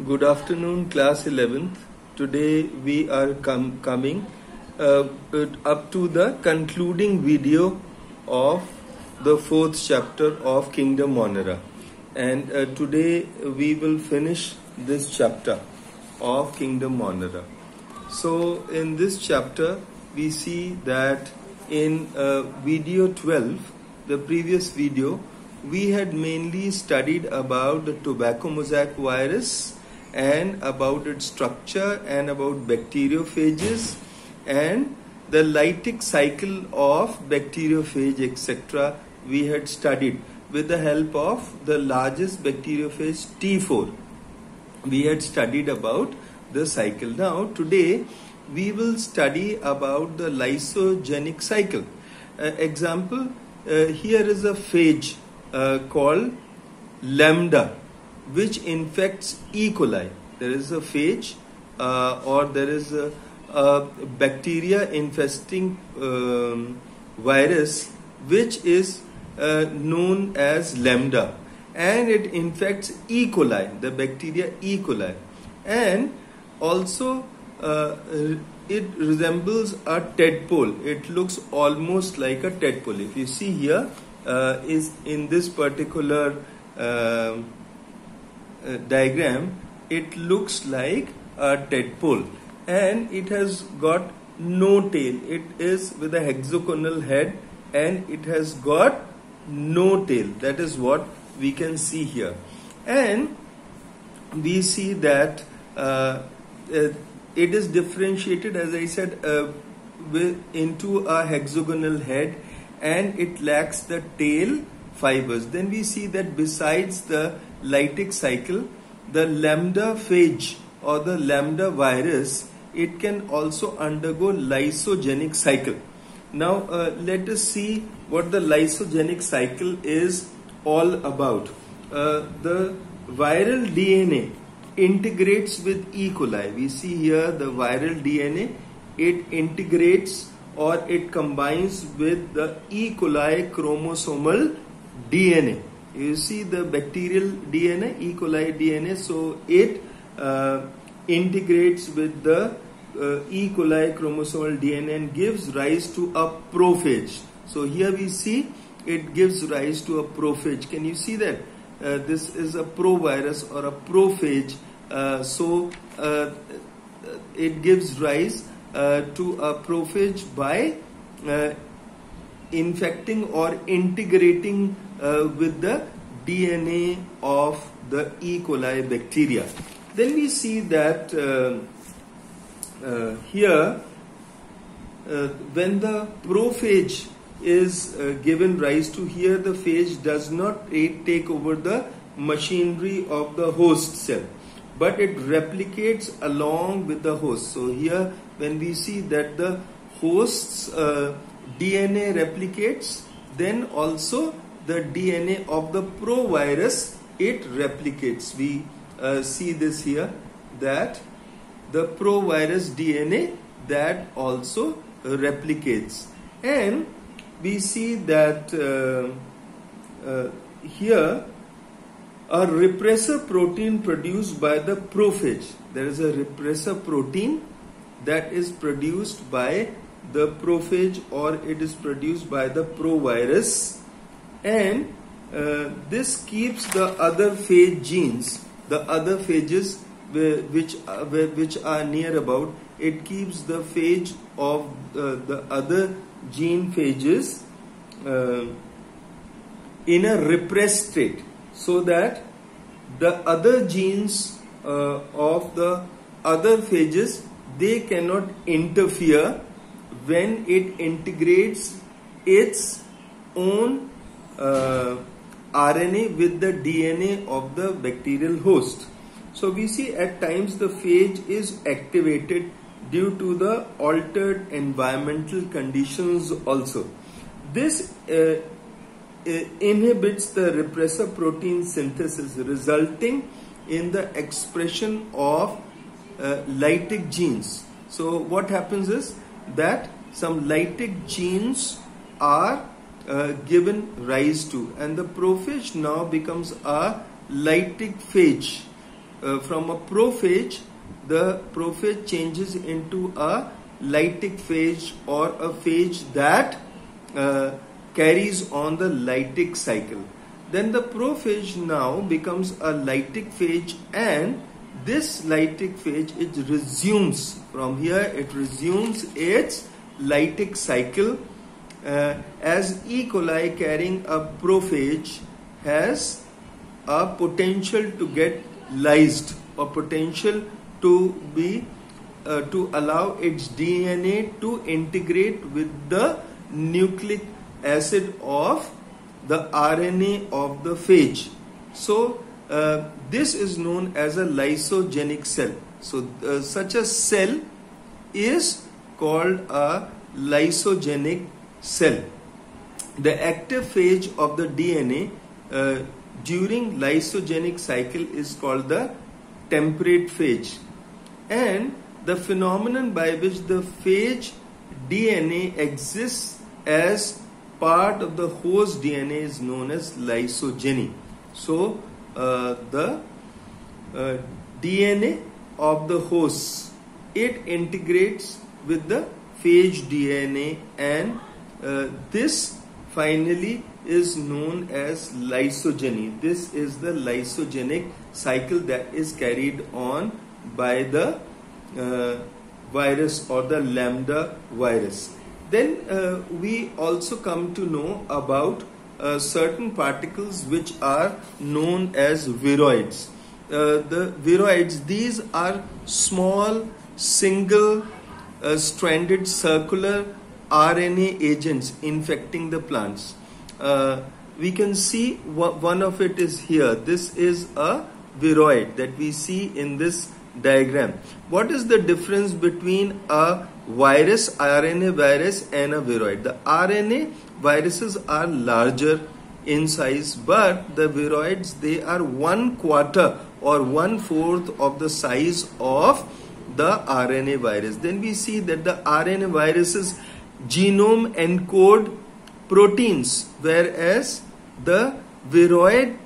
Good afternoon, class 11th. Today we are coming up to the concluding video of the 4th chapter of Kingdom Monera. And today we will finish this chapter of Kingdom Monera. So in this chapter we see that in video 12, the previous video, we had mainly studied about the tobacco mosaic virus and about its structure and about bacteriophages and the lytic cycle of bacteriophage, etc. we had studied with the help of the largest bacteriophage T4. We had studied about the cycle. Now today we will study about the lysogenic cycle. Example, here is a phage called lambda, which infects E. coli. There is a phage or there is a bacteria infesting virus which is known as lambda, and it infects E. coli, the bacteria E. coli, and also it resembles a tadpole. It looks almost like a tadpole. If you see here, is in this particular diagram, it looks like a tadpole and it has got no tail. It is with a hexagonal head and it has got no tail. That is what we can see here. And we see that it is differentiated, as I said, into a hexagonal head, and it lacks the tail fibers. Then we see that besides the lytic cycle, the lambda phage or the lambda virus, it can also undergo lysogenic cycle. Now let us see what the lysogenic cycle is all about. The viral DNA integrates with E. coli. We see here the viral DNA, it integrates or it combines with the E. coli chromosomal DNA. You see the bacterial DNA, E. coli DNA, so it integrates with the E. coli chromosomal DNA and gives rise to a prophage. So here we see it gives rise to a prophage. Can you see that? This is a provirus or a prophage. It gives rise to a prophage by infecting or integrating with the DNA of the E. coli bacteria. Then we see that here when the prophage is given rise to, here the phage does not take over the machinery of the host cell, but it replicates along with the host. So here when we see that the host's DNA replicates, then also the DNA of the provirus, it replicates. We see this here, that the provirus DNA that also replicates. And we see that here a repressor protein produced by the prophage. There is a repressor protein that is produced by the prophage, or it is produced by the provirus, and this keeps the other phage genes, the other phages which are near about, it keeps the phage of the other gene phages in a repressed state, so that the other genes of the other phages, they cannot interfere when it integrates its own RNA with the DNA of the bacterial host. So we see at times the phage is activated due to the altered environmental conditions also. This inhibits the repressor protein synthesis, resulting in the expression of lytic genes. So what happens is that some lytic genes are given rise to, and the prophage now becomes a lytic phage. from a prophage, the prophage changes into a lytic phage, or a phage that carries on the lytic cycle. Then the prophage now becomes a lytic phage, and this lytic phage, it resumes from here, it resumes its lytic cycle, as E. coli carrying a prophage has a potential to get lysed, or potential to be to allow its DNA to integrate with the nucleic acid of the RNA of the phage. So this is known as a lysogenic cell. So such a cell is called a lysogenic cell. The active phage of the DNA during lysogenic cycle is called the temperate phage, and the phenomenon by which the phage DNA exists as part of the host DNA is known as lysogeny. So the DNA of the host, it integrates with the phage DNA, and this finally is known as lysogeny. This is the lysogenic cycle that is carried on by the virus, or the lambda virus. Then we also come to know about certain particles which are known as viroids. The viroids, these are small single stranded circular RNA agents infecting the plants. We can see one of it is here. This is a viroid that we see in this diagram. What is the difference between a virus, RNA virus, and a viroid? The RNA viruses are larger in size, but the viroids, they are 1/4 or 1/4 of the size of the RNA virus. Then we see that the RNA viruses genome encode proteins, whereas the viroid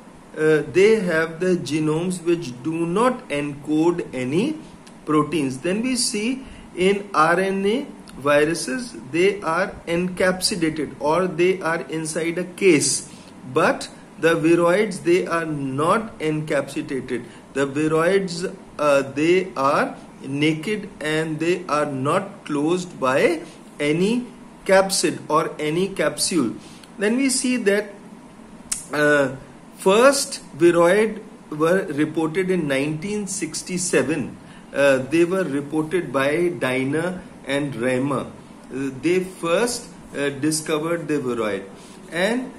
they have the genomes which do not encode any proteins. Then we see in RNA viruses, they are encapsulated, or they are inside a case, but the viroids, they are not encapsulated. The viroids they are naked, and they are not closed by any capsid or any capsule. Then we see that first viroid were reported in 1967. They were reported by Diner and Reimer. They first discovered the viroid, and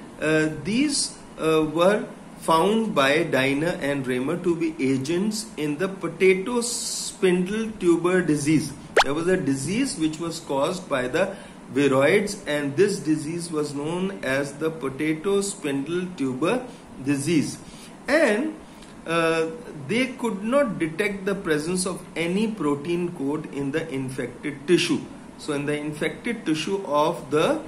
these were found by Diner and Reimer to be agents in the potato spindle tuber disease. There was a disease which was caused by the viroids, and this disease was known as the potato spindle tuber disease. And they could not detect the presence of any protein coat in the infected tissue. So in the infected tissue of the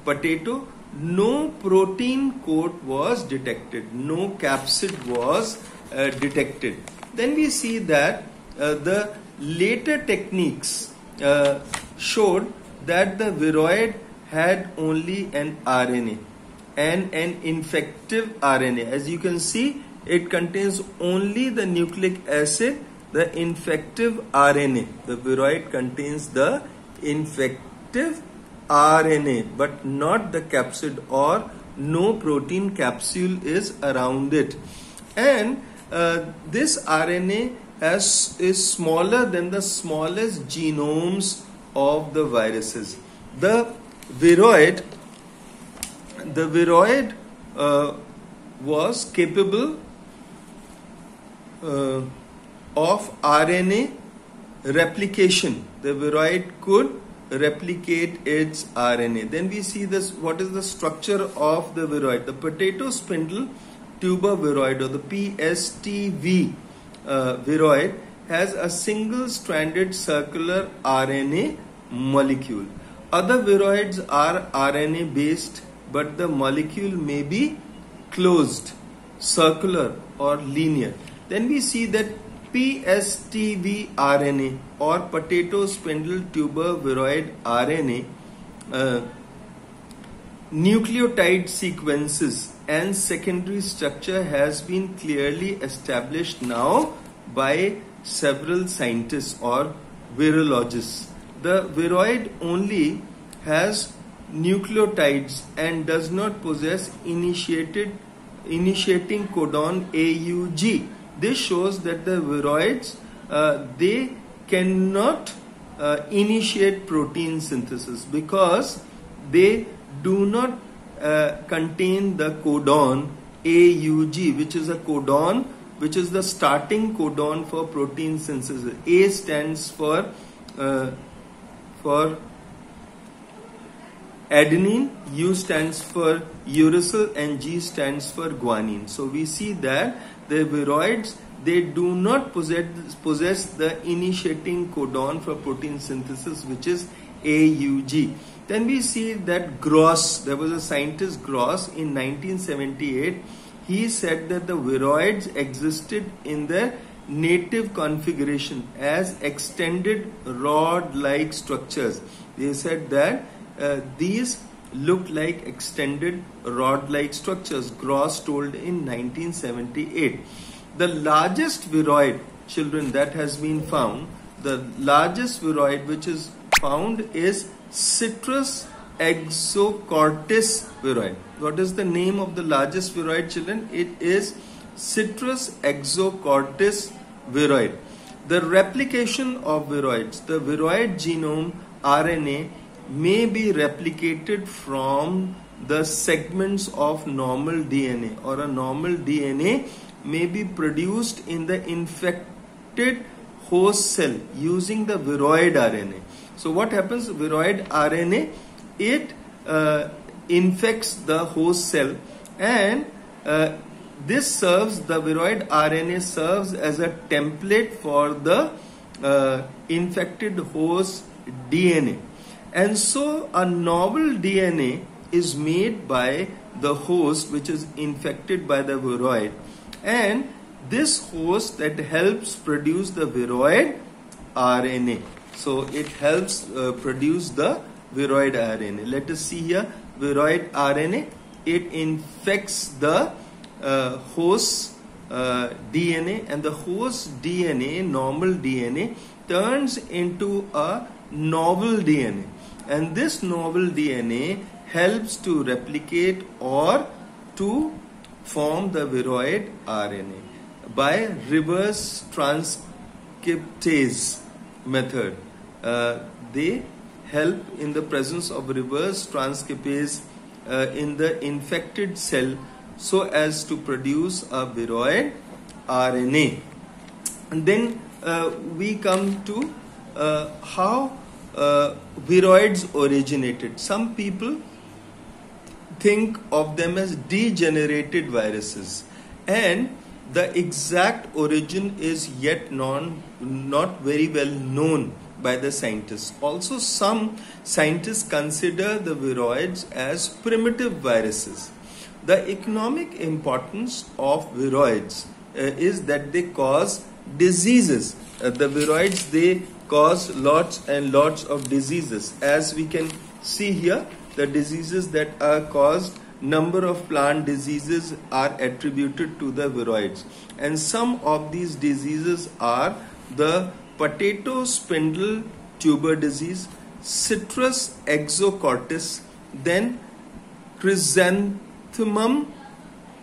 potato, no protein coat was detected, no capsid was detected. Then we see that the later techniques showed that the viroid had only an RNA and an infective RNA. As you can see, it contains only the nucleic acid, the infective RNA. The viroid contains the infective RNA, but not the capsid, or no protein capsule is around it. And this RNA is smaller than the smallest genomes of the viruses. The viroid was capable of RNA replication. The viroid could replicate its RNA. Then we see this. What is the structure of the viroid? The potato spindle tuber viroid, or the PSTV viroid, has a single stranded circular RNA molecule. Other viroids are RNA based, but the molecule may be closed, circular, or linear. Then we see that PSTV RNA or potato spindle tuber viroid RNA nucleotide sequences and secondary structure has been clearly established now by several scientists or virologists. The viroid only has nucleotides and does not possess initiating codon AUG. This shows that the viroids they cannot initiate protein synthesis because they do not contain the codon AUG, which is a codon which is the starting codon for protein synthesis. A stands for adenine, U stands for uracil, and G stands for guanine. So we see that the viroids, they do not possess the initiating codon for protein synthesis, which is AUG. Then we see that Gross, there was a scientist Gross in 1978, he said that the viroids existed in their native configuration as extended rod-like structures. They said that these looked like extended rod-like structures. Gross told in 1978. The largest viroid, children, that has been found, the largest viroid which is found is Citrus exocortis viroid. What is the name of the largest viroid, children? It is Citrus exocortis viroid. The replication of viroids, the viroid genome RNA may be replicated from the segments of normal DNA, or a normal DNA may be produced in the infected host cell using the viroid RNA. So what happens? Viroid RNA, it infects the host cell, and this serves, the viroid RNA serves as a template for the infected host DNA. And so a novel DNA is made by the host which is infected by the viroid, and this host that helps produce the viroid RNA. So it helps produce the viroid RNA. Let us see here, viroid RNA, it infects the host DNA, and the host DNA, normal DNA, turns into a novel DNA, and this novel DNA helps to replicate or to form the viroid RNA by reverse transcriptase method. They help in the presence of reverse transcriptase in the infected cell so as to produce a viroid RNA. And then we come to how viroids originated. Some people think of them as degenerated viruses, and the exact origin is yet not very well known by the scientists. Also, some scientists consider the viroids as primitive viruses. The economic importance of viroids is that they cause diseases. The viroids, they cause lots and lots of diseases. As we can see here, the diseases that are caused, number of plant diseases are attributed to the viroids. And some of these diseases are the potato spindle tuber disease, Citrus exocortis, then chrysanthemum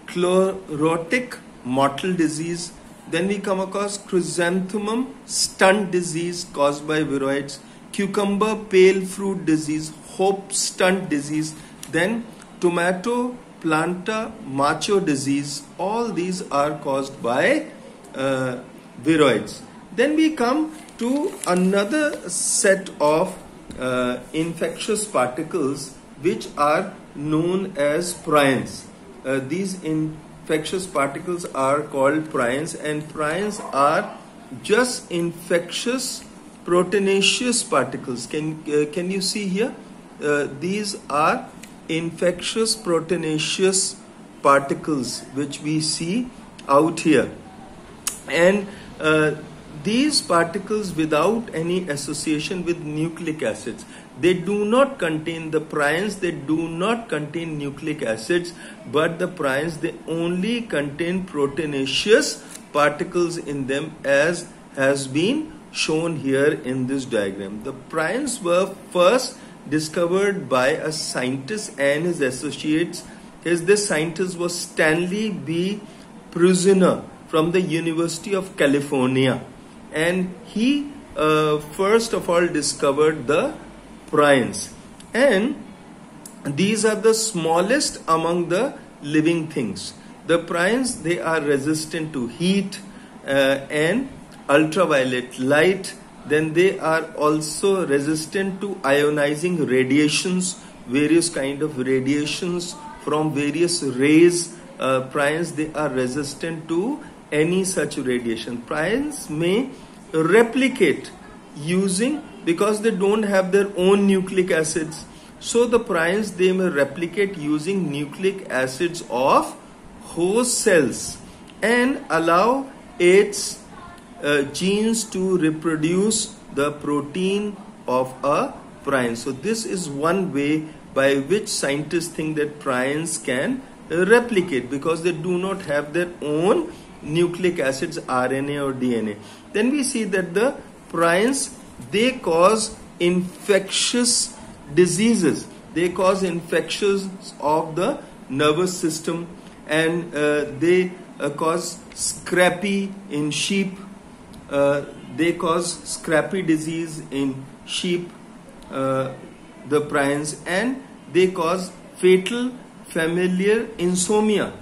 chlorotic mottle disease. Then we come across chrysanthemum stunt disease caused by viroids, cucumber pale fruit disease, hope stunt disease, then tomato planta macho disease. All these are caused by viroids. Then we come to another set of infectious particles which are known as prions. These infectious particles are called prions, and prions are just infectious proteinaceous particles. Can you see here? These are infectious proteinaceous particles which we see out here. and these particles without any association with nucleic acids, they do not contain the prions, they do not contain nucleic acids, but the prions, they only contain proteinaceous particles in them, as has been shown here in this diagram. The prions were first discovered by a scientist and his associates. This scientist was Stanley B. Prusiner from the University of California, and he first of all discovered the prions, and these are the smallest among the living things. The prions, they are resistant to heat and ultraviolet light. Then they are also resistant to ionizing radiations, various kind of radiations from various rays. Prions, they are resistant to any such radiation. Prions may replicate using, because they don't have their own nucleic acids, so the prions, they may replicate using nucleic acids of host cells and allow its genes to reproduce the protein of a prion. So this is one way by which scientists think that prions can replicate, because they do not have their own nucleic acids, RNA or DNA. Then we see that the prions, they cause infectious diseases. They cause infections of the nervous system, and they cause scrapie in sheep. They cause scrapie disease in sheep, the prions, and they cause fatal familial insomnia.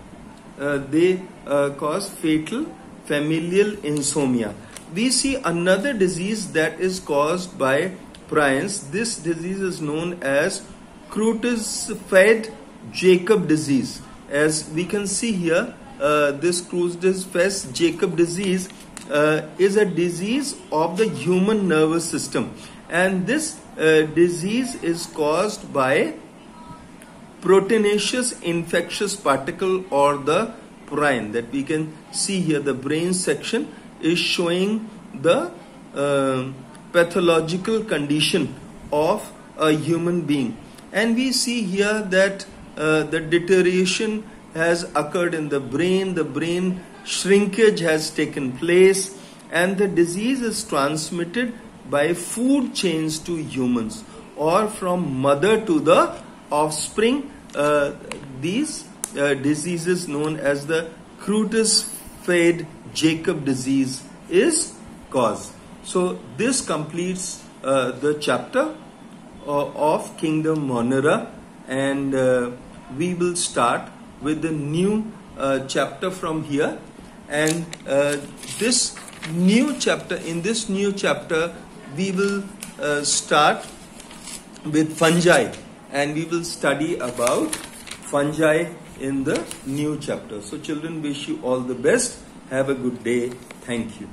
They cause fatal familial insomnia. We see another disease that is caused by prions. This disease is known as Creutzfeldt-Jakob disease. As we can see here, this Creutzfeldt-Jakob disease is a disease of the human nervous system, and this disease is caused by proteinaceous infectious particle, or the prion, that we can see here. The brain section is showing the pathological condition of a human being, and we see here that the deterioration has occurred in the brain shrinkage has taken place, and the disease is transmitted by food chains to humans, or from mother to the offspring. These diseases known as the Creutzfeldt-Jakob disease is caused. So this completes the chapter of Kingdom Monera, and we will start with the new chapter from here. And this new chapter, in this new chapter, we will start with fungi, and we will study about fungi in the new chapter. So children, wish you all the best. Have a good day. Thank you.